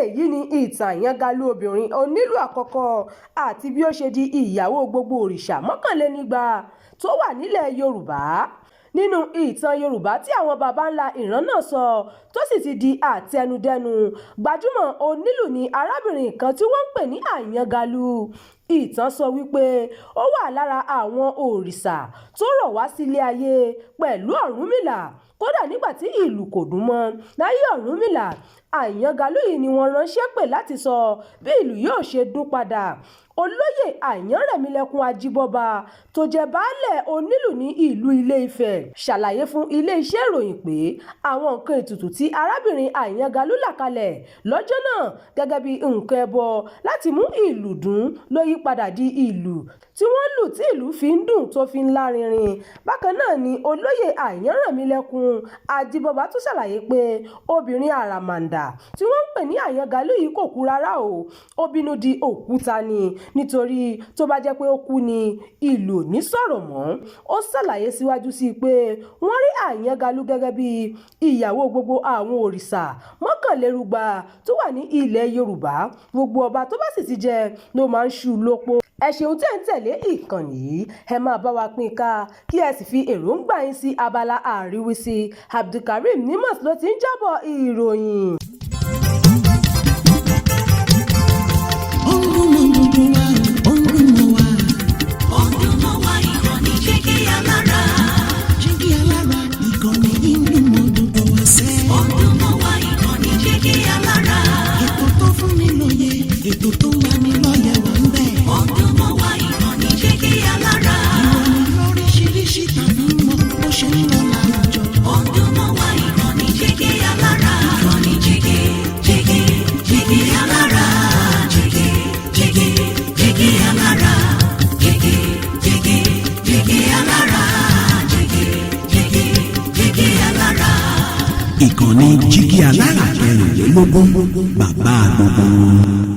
èyí ni ìtàn Àyàngalú obìnrin onílù àkọ́kọ́ àti bí ó ṣe di ìyàwó gbogbo òrìṣà mọ́kànlénígba tó wà nílẹ̀ Yorùbá. Nínú ìtàn Yorùbá tí àwọn baba ńlá ìran náà sọ tó sì ti di àtẹnudẹ́nu, gbajúmọ̀ onílù ni arábìnrin kan tí wọ́n ń pè ní Àyàngalú. Ìtàn sọ wípé ó wà lára àwọn òrìṣà tó rọ̀ wá sílé ayé pẹ̀lú Ọ̀rúnmìlà. Kódà nígbà tí ìlú kò dún mọ́ láyé Ọ̀rúnmìlà, Àyàngalú yìí ni wọ́n ránṣẹ́ pè láti sọ bí ìlú yóò ṣe dún padà. Olóyè Àyànrẹ̀mílẹ́kún Ajíbọ́ba tó jẹ́ baálẹ̀ onílù ní ìlú Ilé-Ifẹ̀ ṣàlàyé fún ilé-iṣẹ́ ìròyìn pé àwọn nǹkan ètùtù tí arábìnrin Àyàngalú là kalẹ̀ lọ́jọ́ náà gẹ́gẹ́ bí nǹkan ẹbọ láti mú ìlú dún ló yí padà di ìlú tí wọ́n lù tí ìlú fi ń dùn tó fi ń lárinrin. Bákan náà ni olóyè Àyànrẹ̀mílẹ́kún Ajíbọ́ba tún ṣàlàyé pé obìnrin àràmàǹdà tí wọ́n ń pè ní Àyàngalú yìí kò kú rárá o, ó bínú di òkúta ni, nítorí tó bá jẹ́ pé ó kú ni ìlú ò ní sọ̀rọ̀ mọ́. Ó ṣàlàyé síwájú sí i pé wọ́n rí Àyàngalú gẹ́gẹ́ bí ìyàwó gbogbo àwọn òrìṣà mọ́kànlélúgba tó wà ní ilẹ̀ Yorùbá. Gbogbo ọba tó bá sì ti jẹ ló máa ń ṣú lópó. Ẹ ṣeun tẹ́ ń tẹ̀lé ìkànnì yìí, ẹ máa bá wa pín ká kí ẹ sì fi èròǹgbà yín sí abala àríwísí. Abdulkareem Nimas ló ti ń jábọ̀ ìròyìn. Ètò tó wà ní lọ́yẹ̀ wà ń bẹ̀. Ọdún mọ́ wá ìkànnì Jígí Alára. Ìròyìn lóríṣiríṣi tàbí mọ́ bó ṣe ń lọ láwùjọ. Ọdún mọ́ wá ìkànnì Jígí Alára. Ìkànnì Jígí Alára. Jígí Alára. Jígí Alára. Jígí Alára. Ìkànnì Jígí Alára 24 bàbá gbogbo.